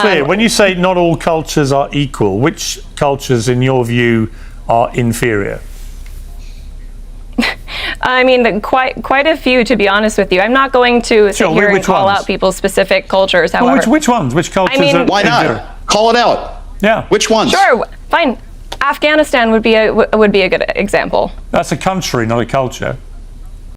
clear. When you say not all cultures are equal, which cultures, in your view, are inferior? I mean, quite a few, to be honest with you. I'm not going to sit here and call out people's specific cultures, however. Well, which ones? Which cultures? Why not? Call it out. Yeah. Which ones? Sure, fine. Afghanistan would be a good example. That's a country, not a culture.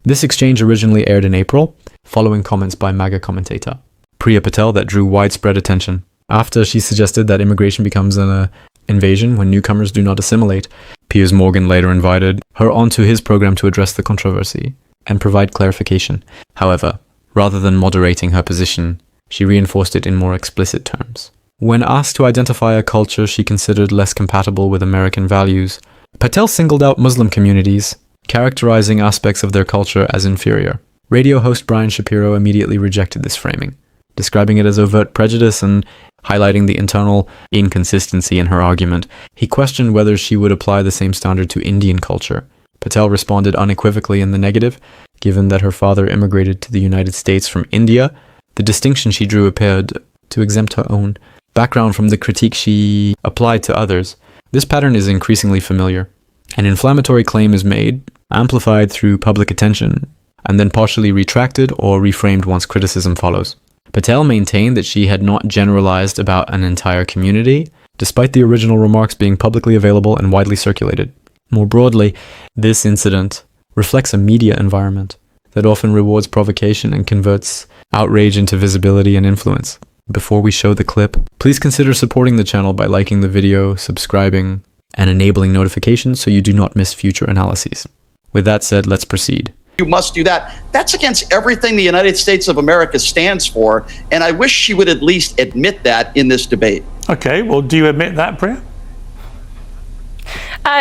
This exchange originally aired in April, following comments by MAGA commentator Pria Patel that drew widespread attention. After she suggested that immigration becomes an invasion when newcomers do not assimilate, Piers Morgan later invited her onto his program to address the controversy and provide clarification. However, rather than moderating her position, she reinforced it in more explicit terms. When asked to identify a culture she considered less compatible with American values, Patel singled out Muslim communities, characterizing aspects of their culture as inferior. Radio host Shapiro immediately rejected this framing, describing it as overt prejudice and highlighting the internal inconsistency in her argument. He questioned whether she would apply the same standard to Indian culture. Patel responded unequivocally in the negative, given that her father immigrated to the United States from India. The distinction she drew appeared to exempt her own background from the critique she applied to others. This pattern is increasingly familiar. An inflammatory claim is made, amplified through public attention, and then partially retracted or reframed once criticism follows. Patel maintained that she had not generalized about an entire community, despite the original remarks being publicly available and widely circulated. More broadly, this incident reflects a media environment that often rewards provocation and converts outrage into visibility and influence. Before we show the clip, please consider supporting the channel by liking the video, subscribing, and enabling notifications so you do not miss future analyses. With that said, let's proceed. You must do that. That's against everything the United States of America stands for, and I wish she would at least admit that in this debate. Okay, well, do you admit that, Pria?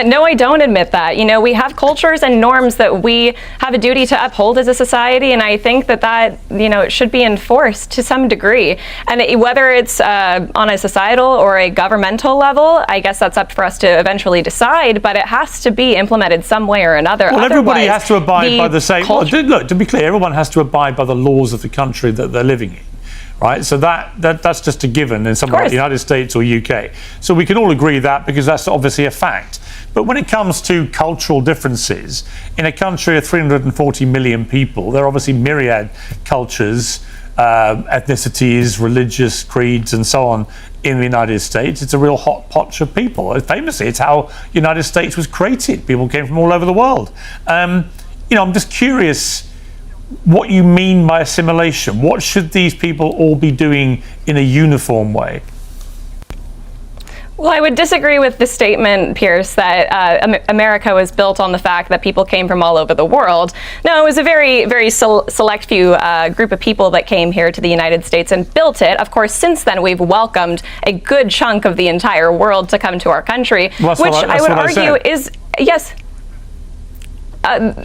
No, I don't admit that. You know, we have cultures and norms that we have a duty to uphold as a society, and I think that it should be enforced to some degree. And whether it's on a societal or a governmental level, I guess that's up for us to eventually decide, but it has to be implemented some way or another. Well, everybody has to abide by the same... Look, to be clear, everyone has to abide by the laws of the country that they're living in. Right, so that's just a given in somewhere like the United States or UK. So we can all agree that because that's obviously a fact. But when it comes to cultural differences, in a country of 340 million people, there are obviously myriad cultures, ethnicities, religious creeds, and so on in the United States. It's a real hot pot of people. Famously, it's how the United States was created. People came from all over the world. I'm just curious what you mean by assimilation. What should these people all be doing in a uniform way? Well, I would disagree with the statement, Piers, that America was built on the fact that people came from all over the world. No, it was a very, very select few group of people that came here to the United States and built it. Of course, since then, we've welcomed a good chunk of the entire world to come to our country, which I would argue is, yes.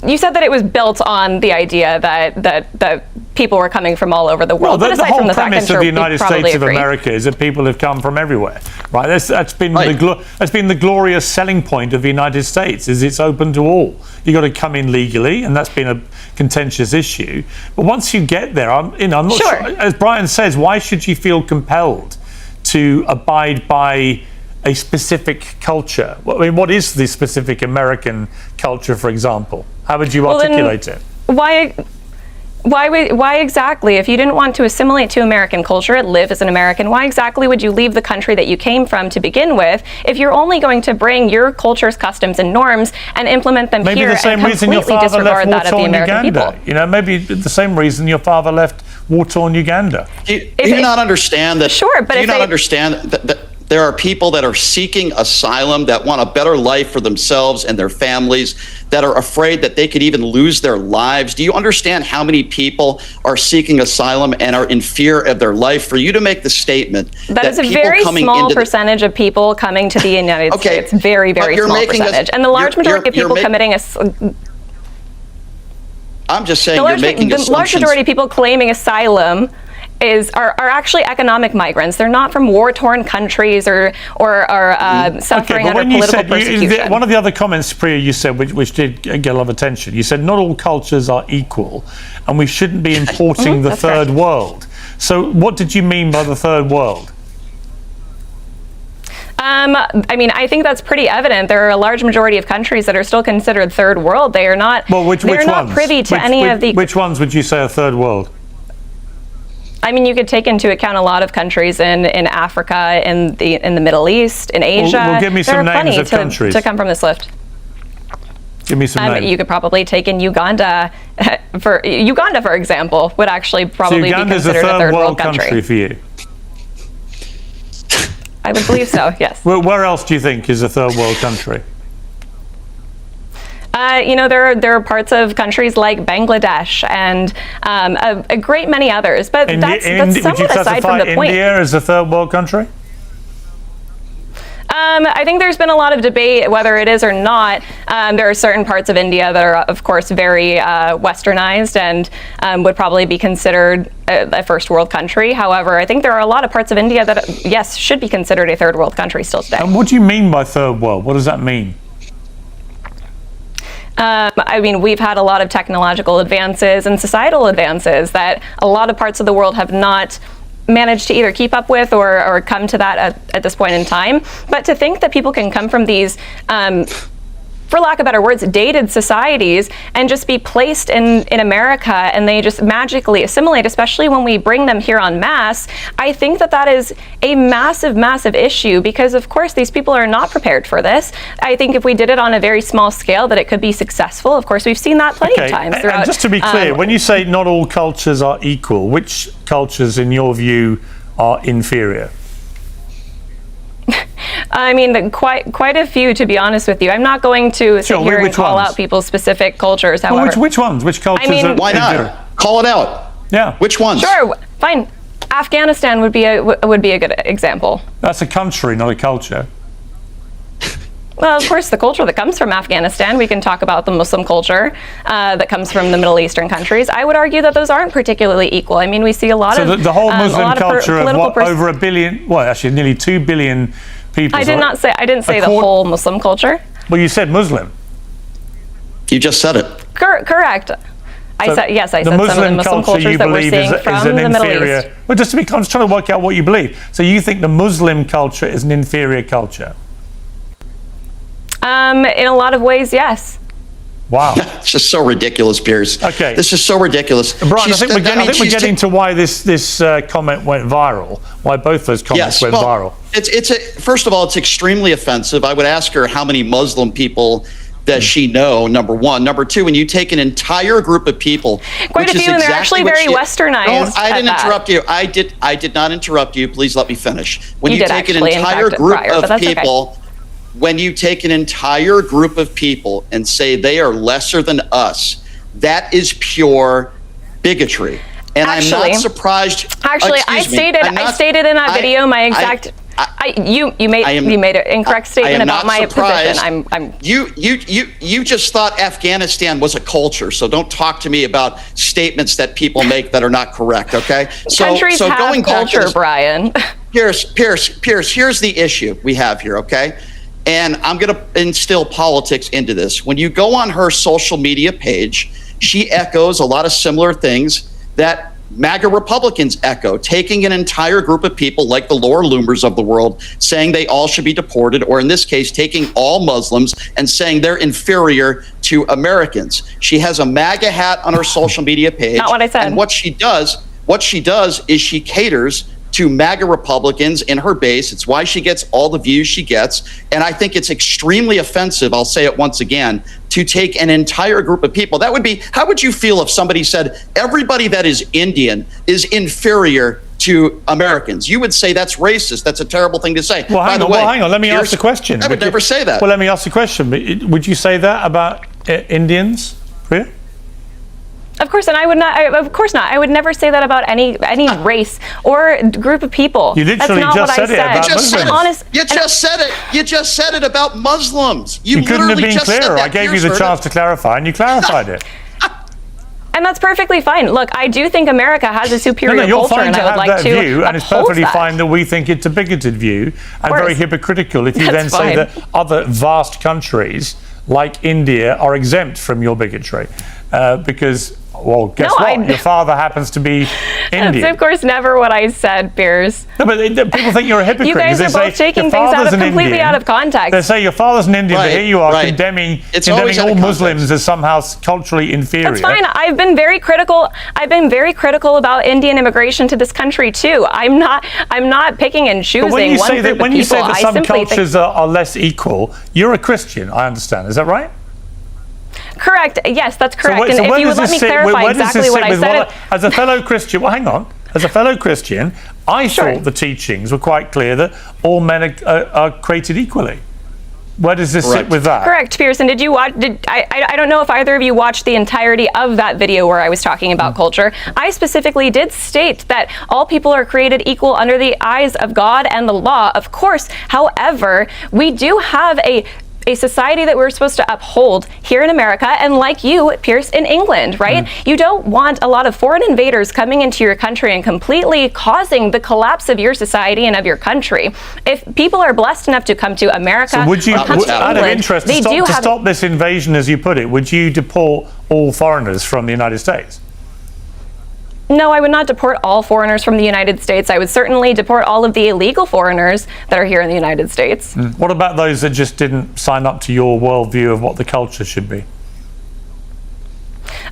You said that it was built on the idea that people were coming from all over the world. Well, the whole premise of the United States of America is that people have come from everywhere, right? That's been the glorious selling point of the United States, is it's open to all. You got to come in legally, and that's been a contentious issue. But once you get there, I'm not sure. As Brian says, why should you feel compelled to abide by a specific culture? I mean, what is the specific American culture, for example? How would you articulate it? Why exactly, if you didn't want to assimilate to American culture, live as an American, why exactly would you leave the country that you came from to begin with if you're only going to bring your culture's customs and norms and implement them here and completely disregard that of the American people? You know, maybe the same reason your father left war-torn Uganda. Do you not understand that? Sure, but do you not understand that there are people that are seeking asylum that want a better life for themselves and their families, that are afraid that they could even lose their lives? Do you understand how many people are seeking asylum and are in fear of their life? For you to make the statement that is a very small percentage of people coming to the United States, very, very small percentage. And the large majority of people committing I'm just saying you're making assumptions. The large majority of people claiming asylum are actually economic migrants. They're not from war-torn countries or suffering under political persecution. One of the other comments, Pria, you said, which did get a lot of attention, you said not all cultures are equal and we shouldn't be importing the third world. So what did you mean by the third world? I mean, I think that's pretty evident. There are a large majority of countries that are still considered third world. They are not. Well, they're not privy to any of the. Which ones would you say are third world? I mean, you could take into account a lot of countries in Africa, in the Middle East, in Asia. Well, give me some names of countries to come from this list. Give me some names. You could probably take in Uganda. For example, would actually probably be considered a third world country for you. I would believe so. Yes. Where else do you think is a third world country? There are parts of countries like Bangladesh and a great many others, but that's somewhat aside from the point. India as a third world country? I think there's been a lot of debate whether it is or not. There are certain parts of India that are, of course, very westernized and would probably be considered a first world country. However, I think there are a lot of parts of India that, yes, should be considered a third world country still today. And what do you mean by third world? What does that mean? I mean, we've had a lot of technological advances and societal advances that a lot of parts of the world have not managed to either keep up with or come to that at this point in time. But to think that people can come from these, for lack of better words, dated societies and just be placed in America and they just magically assimilate, especially when we bring them here en masse, I think that is a massive, massive issue because, of course, these people are not prepared for this. I think if we did it on a very small scale, that it could be successful. Of course, we've seen that plenty of times throughout. And just to be clear, when you say not all cultures are equal, which cultures, in your view, are inferior? I mean, quite a few, to be honest with you. I'm not going to sit here and call out people's specific cultures, however. Well, which ones? Which cultures? Why not? Call it out. Yeah. Which ones? Sure, fine. Afghanistan would be a good example. That's a country, not a culture. Well, of course, the culture that comes from Afghanistan, we can talk about the Muslim culture that comes from the Middle Eastern countries. I would argue that those aren't particularly equal. I mean, we see a lot of... So the whole Muslim culture of what, over 1 billion, well, actually nearly 2 billion people. I didn't say the whole Muslim culture. Well, you said Muslim. You just said it. Correct. I said some of the Muslim cultures that we're seeing from the Middle East. Well, just to be clear, I'm just trying to work out what you believe. So you think the Muslim culture is an inferior culture? In a lot of ways, yes. Wow. It's just so ridiculous, Piers. Okay. This is so ridiculous. Brian, I think we're getting to why this comment went viral, why both those comments went viral. First of all, it's extremely offensive. I would ask her how many Muslim people does she know, number one. Number two, when you take an entire group of people, quite a few, and they're actually very westernized. I didn't interrupt you. I did not interrupt you. Please let me finish. When you take an entire group of people, when you take an entire group of people and say they are lesser than us, that is pure bigotry. And I'm not surprised. Actually, I stated in that video my exact. You made an incorrect statement about my position. You just thought Afghanistan was a culture, so don't talk to me about statements that people make that are not correct. Okay? Countries have culture, Brian. Piers, here's the issue we have here. Okay? And I'm going to instill politics into this. When you go on her social media page, she echoes a lot of similar things that MAGA Republicans echo, taking an entire group of people like the Laura Loomers of the world, saying they all should be deported, or in this case, taking all Muslims and saying they're inferior to Americans. She has a MAGA hat on her social media page. Not what I said. And what she does is she caters to MAGA Republicans in her base. It's why she gets all the views she gets. And I think it's extremely offensive, I'll say it once again, to take an entire group of people. That would be, how would you feel if somebody said everybody that is Indian is inferior to Americans? You would say that's racist. That's a terrible thing to say. Well, hang on. Let me ask the question. I would never say that. Well, let me ask the question. Would you say that about Indians, Pria? Of course, and I would not. Of course not. I would never say that about any race or group of people. You literally just said it about Muslims. You just said it about Muslims. You couldn't have been clearer. I gave you the chance to clarify, and you clarified it. And that's perfectly fine. Look, I do think America has a superior culture, and I would like to view, and it's perfectly fine that we think it's a bigoted view and very hypocritical if you then say that other vast countries like India are exempt from your bigotry, because Well, guess what? Your father happens to be Indian. That's, of course, never what I said, Piers. No, but people think you're a hypocrite. You guys are both taking things completely out of context. They say your father's an Indian, but here you are condemning all Muslims as somehow culturally inferior. That's fine. I've been very critical. I've been very critical about Indian immigration to this country too. I'm not picking and choosing when you one say group that, of when you people. say that some cultures are less equal, you're a Christian, I understand. Is that right? Correct. Yes, that's correct. So and if you would let me clarify exactly what I said. As a fellow Christian, well, hang on. As a fellow Christian, I thought the teachings were quite clear that all men are created equally. Where does this sit with that? Correct, Pearson. Did you watch? I don't know if either of you watched the entirety of that video where I was talking about culture. I specifically did state that all people are created equal under the eyes of God and the law, of course. However, we do have a society that we're supposed to uphold here in America, and like you, Pierce, in England, right? You don't want a lot of foreign invaders coming into your country and completely causing the collapse of your society and of your country. If people are blessed enough to come to America, so would you, out of interest, to stop this invasion, as you put it, would you deport all foreigners from the United States? No, I would not deport all foreigners from the United States. I would certainly deport all of the illegal foreigners that are here in the United States. What about those that just didn't sign up to your worldview of what the culture should be?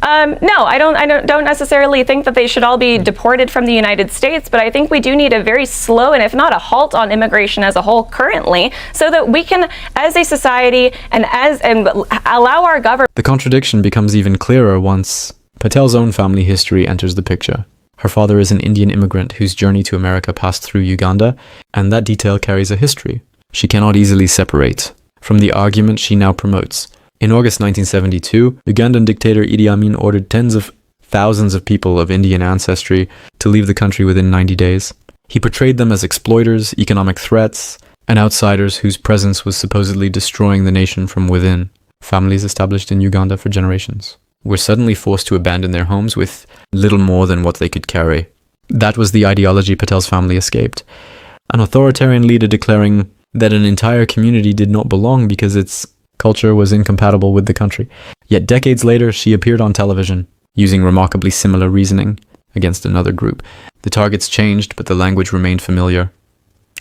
No, I don't necessarily think that they should all be deported from the United States, but I think we do need a very slow and, if not a halt on immigration as a whole currently, so that we can, as a society and allow our government. The contradiction becomes even clearer once Patel's own family history enters the picture. Her father is an Indian immigrant whose journey to America passed through Uganda, and that detail carries a history she cannot easily separate from the argument she now promotes. In August 1972, Ugandan dictator Idi Amin ordered tens of thousands of people of Indian ancestry to leave the country within 90 days. He portrayed them as exploiters, economic threats, and outsiders whose presence was supposedly destroying the nation from within. Families established in Uganda for generations were suddenly forced to abandon their homes with little more than what they could carry. That was the ideology Patel's family escaped. An authoritarian leader declaring that an entire community did not belong because its culture was incompatible with the country. Yet decades later, she appeared on television, using remarkably similar reasoning against another group. The targets changed, but the language remained familiar.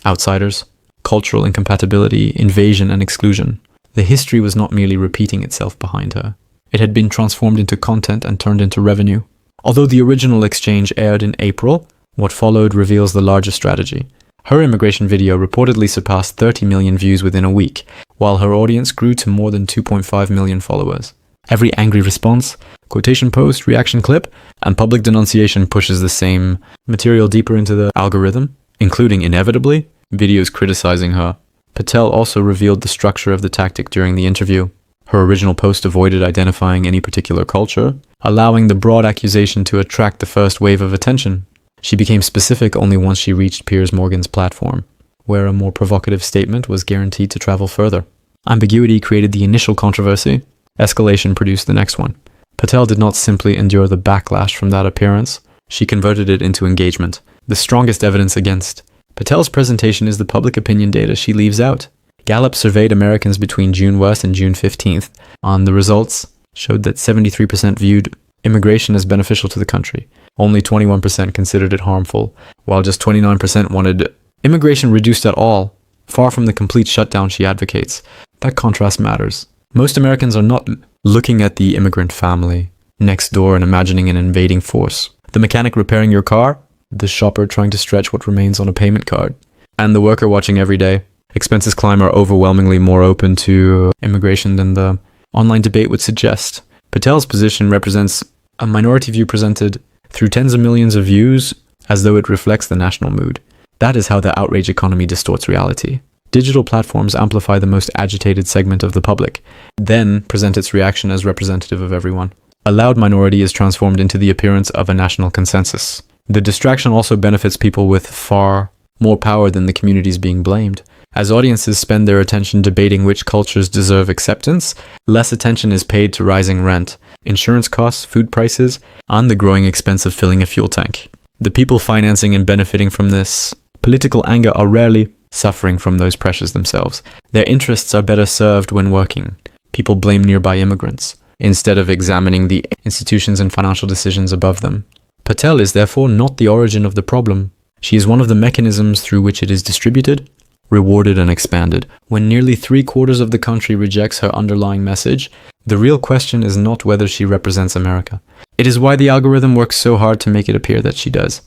Outsiders, cultural incompatibility, invasion, and exclusion. The history was not merely repeating itself behind her. It had been transformed into content and turned into revenue. Although the original exchange aired in April, what followed reveals the larger strategy. Her immigration video reportedly surpassed 30 million views within a week, while her audience grew to more than 2.5 million followers. Every angry response, quotation post, reaction clip, and public denunciation pushes the same material deeper into the algorithm, including, inevitably, videos criticizing her. Patel also revealed the structure of the tactic during the interview. Her original post avoided identifying any particular culture, allowing the broad accusation to attract the first wave of attention. She became specific only once she reached Piers Morgan's platform, where a more provocative statement was guaranteed to travel further. Ambiguity created the initial controversy. Escalation produced the next one. Patel did not simply endure the backlash from that appearance. She converted it into engagement. The strongest evidence against Patel's presentation is the public opinion data she leaves out. Gallup surveyed Americans between June 1st and June 15th, and the results showed that 73% viewed immigration as beneficial to the country. Only 21% considered it harmful, while just 29% wanted immigration reduced at all, far from the complete shutdown she advocates. That contrast matters. Most Americans are not looking at the immigrant family next door and imagining an invading force. The mechanic repairing your car, the shopper trying to stretch what remains on a payment card, and the worker watching every day. Expenses climb are overwhelmingly more open to immigration than the online debate would suggest. Patel's position represents a minority view presented through tens of millions of views as though it reflects the national mood. That is how the outrage economy distorts reality. Digital platforms amplify the most agitated segment of the public, then present its reaction as representative of everyone. A loud minority is transformed into the appearance of a national consensus. The distraction also benefits people with far more power than the communities being blamed. As audiences spend their attention debating which cultures deserve acceptance, less attention is paid to rising rent, insurance costs, food prices, and the growing expense of filling a fuel tank. The people financing and benefiting from this political anger are rarely suffering from those pressures themselves. Their interests are better served when working. People blame nearby immigrants. instead of examining the institutions and financial decisions above them. Patel is therefore not the origin of the problem. She is one of the mechanisms through which it is distributed, rewarded and expanded. When nearly 3/4 of the country rejects her underlying message, the real question is not whether she represents America. It is why the algorithm works so hard to make it appear that she does.